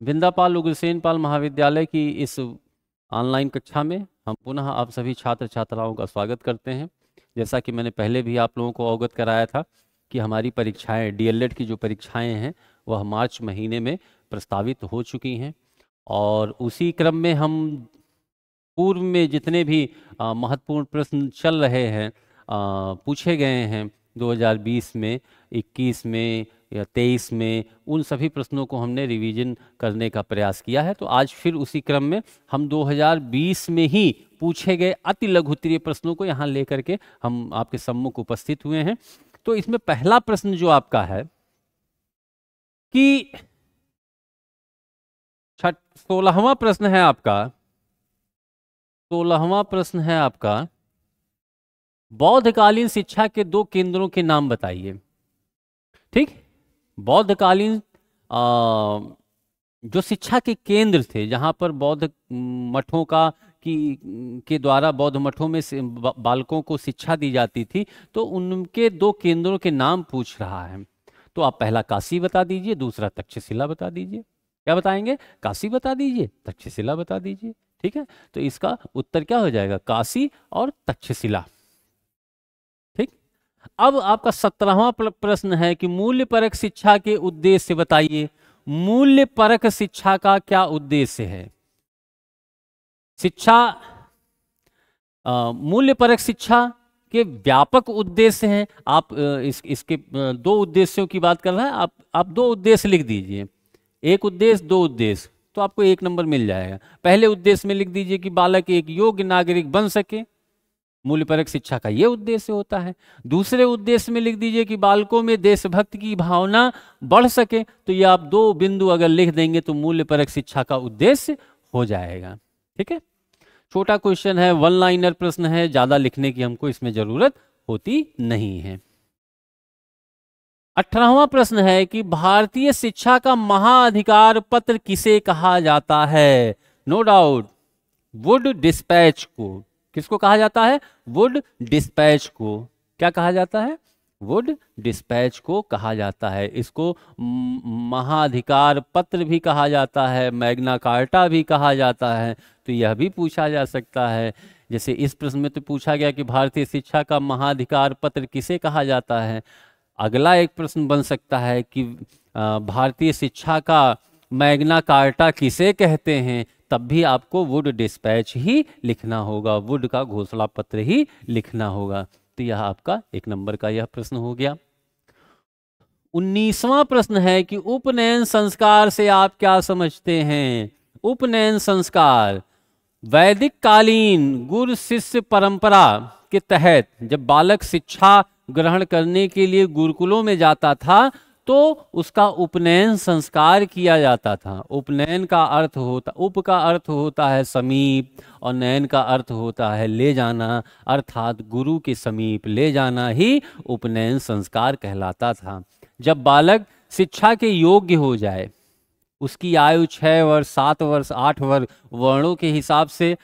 विंदापाल उग्रसेन पाल महाविद्यालय की इस ऑनलाइन कक्षा में हम पुनः आप सभी छात्र छात्राओं का स्वागत करते हैं। जैसा कि मैंने पहले भी आप लोगों को अवगत कराया था कि हमारी परीक्षाएं डीएलएड की जो परीक्षाएं हैं वह मार्च महीने में प्रस्तावित हो चुकी हैं और उसी क्रम में हम पूर्व में जितने भी महत्वपूर्ण प्रश्न चल रहे हैं पूछे गए हैं 2020 में, 21 में या 23 में, उन सभी प्रश्नों को हमने रिवीजन करने का प्रयास किया है। तो आज फिर उसी क्रम में हम 2020 में ही पूछे गए अति लघुत्तरीय प्रश्नों को यहाँ लेकर के हम आपके सम्मुख उपस्थित हुए हैं। तो इसमें पहला प्रश्न जो आपका है कि 16वां प्रश्न है आपका, 16वां प्रश्न है आपका, बौद्धकालीन शिक्षा के दो केंद्रों के नाम बताइए। ठीक, बौद्धकालीन जो शिक्षा के केंद्र थे जहां पर बौद्ध मठों के द्वारा बौद्ध मठों में बालकों को शिक्षा दी जाती थी, तो उनके दो केंद्रों के नाम पूछ रहा है। तो आप पहला काशी बता दीजिए, दूसरा तक्षशिला बता दीजिए। क्या बताएंगे? काशी बता दीजिए, तक्षशिला बता दीजिए। ठीक है, तो इसका उत्तर क्या हो जाएगा? काशी और तक्षशिला। ठीक, अब आपका 17वां प्रश्न है कि मूल्य परक शिक्षा के उद्देश्य बताइए। मूल्य परक शिक्षा का क्या उद्देश्य है? शिक्षा मूल्य परक शिक्षा के व्यापक उद्देश्य हैं। आप इसके दो उद्देश्यों की बात कर रहे हैं, आप दो उद्देश्य लिख दीजिए। एक उद्देश्य, दो उद्देश्य, तो आपको 1 नंबर मिल जाएगा। पहले उद्देश्य में लिख दीजिए कि बालक एक योग्य नागरिक बन सके, मूल्य परक शिक्षा का यह उद्देश्य होता है। दूसरे उद्देश्य में लिख दीजिए कि बालकों में देशभक्ति की भावना बढ़ सके। तो ये आप 2 बिंदु अगर लिख देंगे तो मूल्य परक शिक्षा का उद्देश्य हो जाएगा। ठीक है, छोटा क्वेश्चन है, 1 लाइनर प्रश्न है, ज्यादा लिखने की हमको इसमें जरूरत होती नहीं है। 18वां प्रश्न है कि भारतीय शिक्षा का महाअधिकार पत्र किसे कहा जाता है? नो डाउट वुड डिस्पैच को। किसको कहा जाता है? वुड डिस्पैच को। क्या कहा जाता है? वुड डिस्पैच को कहा जाता है। इसको महाअधिकार पत्र भी कहा जाता है, मैग्ना कार्टा भी कहा जाता है। तो यह भी पूछा जा सकता है, जैसे इस प्रश्न में तो पूछा गया कि भारतीय शिक्षा का महाअधिकार पत्र किसे कहा जाता है। अगला एक प्रश्न बन सकता है कि भारतीय शिक्षा का मैग्ना कार्टा किसे कहते हैं। तब भी आपको वुड डिस्पैच ही लिखना होगा, वुड का घोषणा पत्र ही लिखना होगा। तो यह आपका 1 नंबर का यह प्रश्न हो गया। 19वां प्रश्न है कि उपनयन संस्कार से आप क्या समझते हैं? उपनयन संस्कार वैदिक कालीन गुरु शिष्य परंपरा के तहत जब बालक शिक्षा ग्रहण करने के लिए गुरुकुलों में जाता था तो उसका उपनयन संस्कार किया जाता था। उपनयन का अर्थ होता, उप का अर्थ होता है समीप और नयन का अर्थ होता है ले जाना, अर्थात गुरु के समीप ले जाना ही उपनयन संस्कार कहलाता था। जब बालक शिक्षा के योग्य हो जाए, उसकी आयु 6 वर्ष, 7 वर्ष, 8 वर्ष, वर्णों के हिसाब से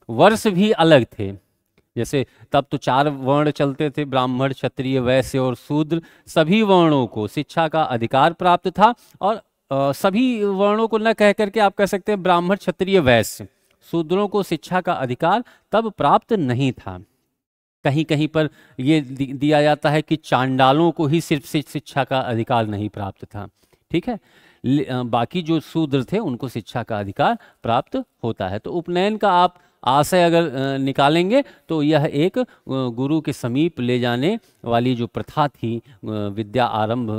वर्ष भी अलग थे। जैसे तब तो 4 वर्ण चलते थे, ब्राह्मण, क्षत्रिय, वैश्य और शूद्र। सभी वर्णों को शिक्षा का अधिकार प्राप्त था और सभी वर्णों को न कह करके आप कह सकते हैं ब्राह्मण, क्षत्रिय, वैश्य। शूद्रों को शिक्षा का अधिकार तब प्राप्त नहीं था। कहीं कहीं पर यह दिया जाता है कि चांडालों को ही सिर्फ शिक्षा का अधिकार नहीं प्राप्त था। ठीक है, बाकी जो शूद्र थे उनको शिक्षा का अधिकार प्राप्त होता है। तो उपनयन का आप आशय अगर निकालेंगे तो यह एक गुरु के समीप ले जाने वाली जो प्रथा थी विद्या आरंभ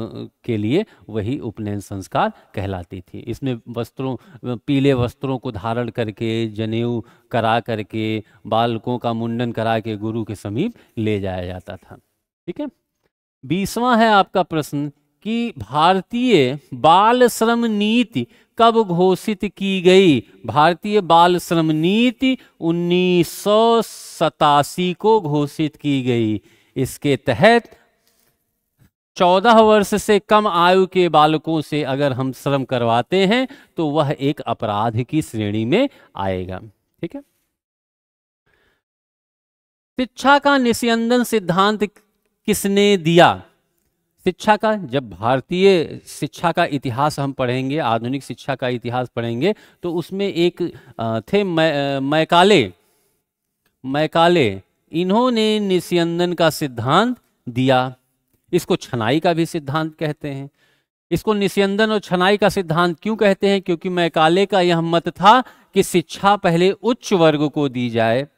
के लिए, वही उपनयन संस्कार कहलाती थी। इसमें वस्त्रों, पीले वस्त्रों को धारण करके, जनेऊ करा करके, बालकों का मुंडन करा के गुरु के समीप ले जाया जाता था। ठीक है, 20वां है आपका प्रश्न कि भारतीय बाल श्रम नीति कब घोषित की गई? भारतीय बाल श्रम नीति 1987 को घोषित की गई। इसके तहत 14 वर्ष से कम आयु के बालकों से अगर हम श्रम करवाते हैं तो वह एक अपराध की श्रेणी में आएगा। ठीक है, शिक्षा का निस्यंदन सिद्धांत किसने दिया? शिक्षा का, जब भारतीय शिक्षा का इतिहास हम पढ़ेंगे, आधुनिक शिक्षा का इतिहास पढ़ेंगे, तो उसमें एक थे मैकाले। मैकाले इन्होंने निस्यंदन का सिद्धांत दिया। इसको छनाई का भी सिद्धांत कहते हैं। इसको निस्यंदन और छनाई का सिद्धांत क्यों कहते हैं? क्योंकि मैकाले का यह मत था कि शिक्षा पहले उच्च वर्ग को दी जाए,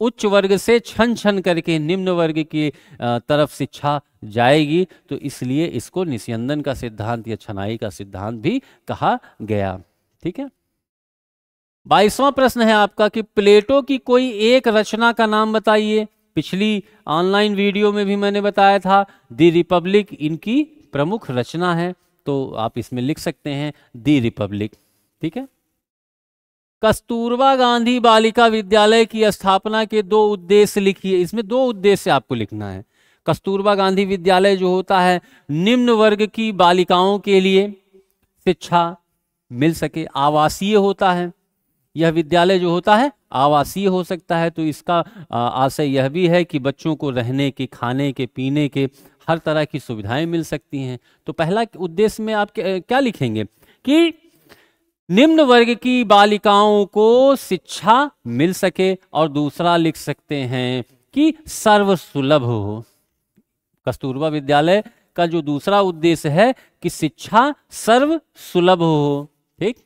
उच्च वर्ग से छन छन करके निम्न वर्ग की तरफ शिक्षा जाएगी, तो इसलिए इसको निस्यंदन का सिद्धांत या छनाई का सिद्धांत भी कहा गया। ठीक है। 22वां प्रश्न है आपका कि प्लेटो की कोई एक रचना का नाम बताइए। पिछली ऑनलाइन वीडियो में भी मैंने बताया था, दी रिपब्लिक इनकी प्रमुख रचना है, तो आप इसमें लिख सकते हैं दी रिपब्लिक। ठीक है। कस्तूरबा गांधी बालिका विद्यालय की स्थापना के 2 उद्देश्य लिखिए। इसमें 2 उद्देश्य आपको लिखना है। कस्तूरबा गांधी विद्यालय जो होता है निम्न वर्ग की बालिकाओं के लिए शिक्षा मिल सके, आवासीय होता है। यह विद्यालय जो होता है आवासीय हो सकता है, तो इसका आशय यह भी है कि बच्चों को रहने के, खाने के, पीने के हर तरह की सुविधाएं मिल सकती हैं। तो पहला उद्देश्य में आप क्या लिखेंगे कि निम्न वर्ग की बालिकाओं को शिक्षा मिल सके, और दूसरा लिख सकते हैं कि सर्वसुलभ हो। कस्तूरबा विद्यालय का जो दूसरा उद्देश्य है कि शिक्षा सर्वसुलभ हो। ठीक,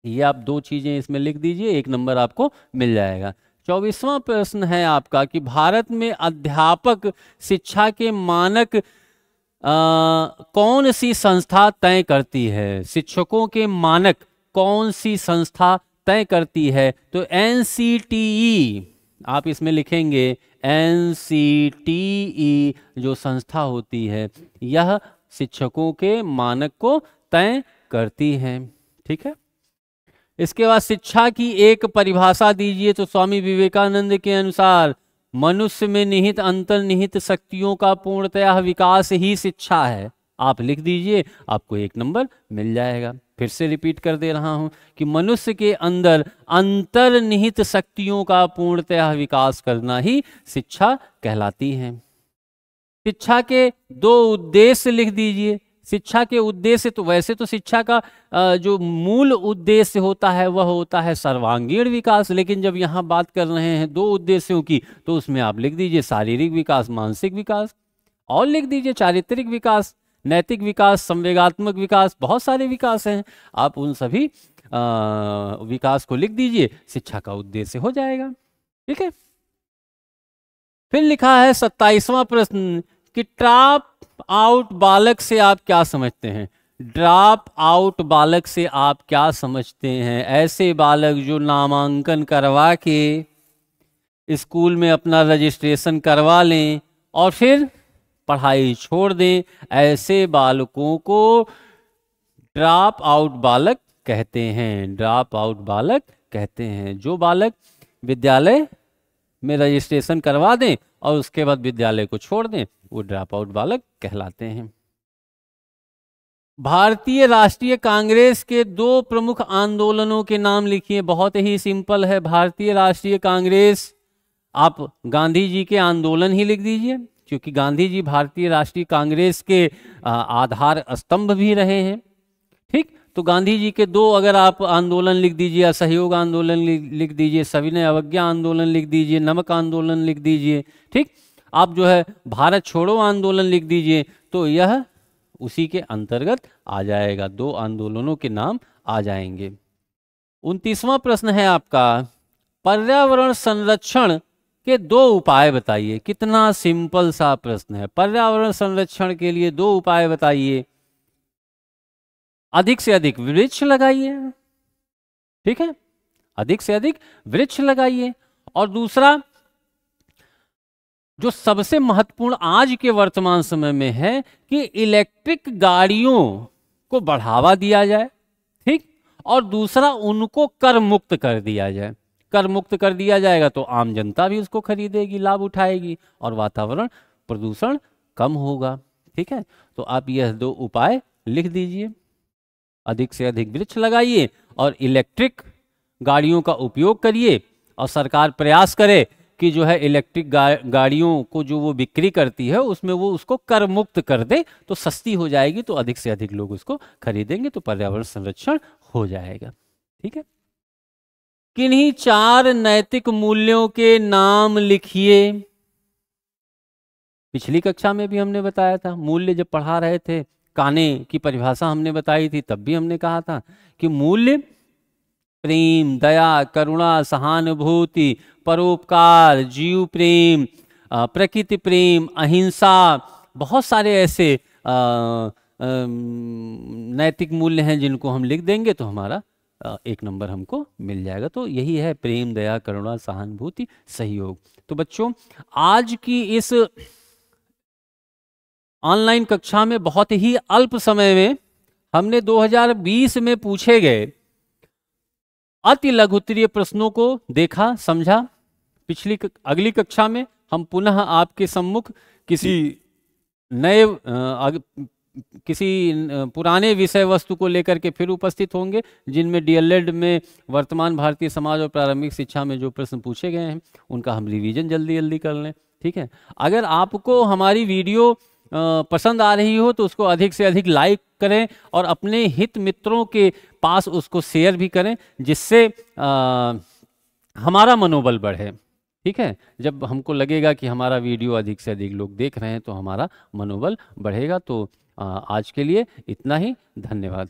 ये आप 2 चीजें इसमें लिख दीजिए, 1 नंबर आपको मिल जाएगा। 24वां प्रश्न है आपका कि भारत में अध्यापक शिक्षा के मानक कौन सी संस्था तय करती है? शिक्षकों के मानक कौन सी संस्था तय करती है? तो NCTE आप इसमें लिखेंगे, NCTE जो संस्था होती है यह शिक्षकों के मानक को तय करती है। ठीक है। इसके बाद शिक्षा की एक परिभाषा दीजिए। तो स्वामी विवेकानंद के अनुसार मनुष्य में निहित अंतर्निहित शक्तियों का पूर्णतः विकास ही शिक्षा है। आप लिख दीजिए, आपको 1 नंबर मिल जाएगा। फिर से रिपीट कर दे रहा हूं कि मनुष्य के अंदर अंतर्निहित शक्तियों का पूर्णतः विकास करना ही शिक्षा कहलाती है। शिक्षा के 2 उद्देश्य लिख दीजिए। शिक्षा के उद्देश्य, तो वैसे तो शिक्षा का जो मूल उद्देश्य होता है वह होता है सर्वांगीण विकास, लेकिन जब यहाँ बात कर रहे हैं 2 उद्देश्यों की, तो उसमें आप लिख दीजिए शारीरिक विकास, मानसिक विकास, और लिख दीजिए चारित्रिक विकास, नैतिक विकास, संवेगात्मक विकास, बहुत सारे विकास हैं। आप उन सभी विकास को लिख दीजिए, शिक्षा का उद्देश्य हो जाएगा। ठीक है। फिर लिखा है 27वां प्रश्न कि ड्रॉप आउट बालक से आप क्या समझते हैं? ड्रॉप आउट बालक से आप क्या समझते हैं? ऐसे बालक जो नामांकन करवा के स्कूल में अपना रजिस्ट्रेशन करवा लें और फिर पढ़ाई छोड़ दें, ऐसे बालकों को ड्रॉप आउट बालक कहते हैं। ड्रॉप आउट बालक कहते हैं जो बालक विद्यालय में रजिस्ट्रेशन करवा दें और उसके बाद विद्यालय को छोड़ दें, वो ड्रॉप आउट बालक कहलाते हैं। भारतीय राष्ट्रीय कांग्रेस के 2 प्रमुख आंदोलनों के नाम लिखिए। बहुत ही सिंपल है। भारतीय राष्ट्रीय कांग्रेस, आप गांधी जी के आंदोलन ही लिख दीजिए, क्योंकि गांधी जी भारतीय राष्ट्रीय कांग्रेस के आधार स्तंभ भी रहे हैं। ठीक, तो गांधी जी के 2 अगर आप आंदोलन लिख दीजिए, असहयोग आंदोलन लिख दीजिए, सविनय अवज्ञा आंदोलन लिख दीजिए, नमक आंदोलन लिख दीजिए। ठीक, आप जो है भारत छोड़ो आंदोलन लिख दीजिए, तो यह उसी के अंतर्गत आ जाएगा। 2 आंदोलनों के नाम आ जाएंगे। 29वां प्रश्न है आपका, पर्यावरण संरक्षण के 2 उपाय बताइए। कितना सिंपल सा प्रश्न है। पर्यावरण संरक्षण के लिए 2 उपाय बताइए। अधिक से अधिक वृक्ष लगाइए। ठीक है, अधिक से अधिक वृक्ष लगाइए। और दूसरा जो सबसे महत्वपूर्ण आज के वर्तमान समय में है कि इलेक्ट्रिक गाड़ियों को बढ़ावा दिया जाए। ठीक, और दूसरा उनको कर मुक्त कर दिया जाए। कर मुक्त कर दिया जाएगा तो आम जनता भी उसको खरीदेगी, लाभ उठाएगी, और वातावरण प्रदूषण कम होगा। ठीक है, तो आप यह 2 उपाय लिख दीजिए। अधिक से अधिक वृक्ष लगाइए और इलेक्ट्रिक गाड़ियों का उपयोग करिए, और सरकार प्रयास करे की जो है इलेक्ट्रिक गाड़ियों को जो वो बिक्री करती है उसमें वो उसको कर मुक्त कर दे तो सस्ती हो जाएगी, तो अधिक से अधिक लोग उसको खरीदेंगे, तो पर्यावरण संरक्षण हो जाएगा। ठीक है। किन्हीं 4 नैतिक मूल्यों के नाम लिखिए। पिछली कक्षा में भी हमने बताया था, मूल्य जब पढ़ा रहे थे, काने की परिभाषा हमने बताई थी, तब भी हमने कहा था कि मूल्य प्रेम, दया, करुणा, सहानुभूति, परोपकार, जीव प्रेम, प्रकृति प्रेम, अहिंसा, बहुत सारे ऐसे नैतिक मूल्य हैं जिनको हम लिख देंगे तो हमारा 1 नंबर हमको मिल जाएगा। तो यही है प्रेम, दया, करुणा, सहानुभूति, सहयोग। तो बच्चों, आज की इस ऑनलाइन कक्षा में बहुत ही अल्प समय में हमने 2020 में पूछे गए अति लघुत्तरीय प्रश्नों को देखा, समझा। अगली कक्षा में हम पुनः आपके सम्मुख किसी नए किसी पुराने विषय वस्तु को लेकर के फिर उपस्थित होंगे, जिनमें डीएलएड में वर्तमान भारतीय समाज और प्रारंभिक शिक्षा में जो प्रश्न पूछे गए हैं उनका हम रिवीजन जल्दी जल्दी कर लें। ठीक है। अगर आपको हमारी वीडियो पसंद आ रही हो तो उसको अधिक से अधिक लाइक करें और अपने हित मित्रों के पास उसको शेयर भी करें, जिससे हमारा मनोबल बढ़े। ठीक है। जब हमको लगेगा कि हमारा वीडियो अधिक से अधिक लोग देख रहे हैं तो हमारा मनोबल बढ़ेगा। तो आज के लिए इतना ही। धन्यवाद।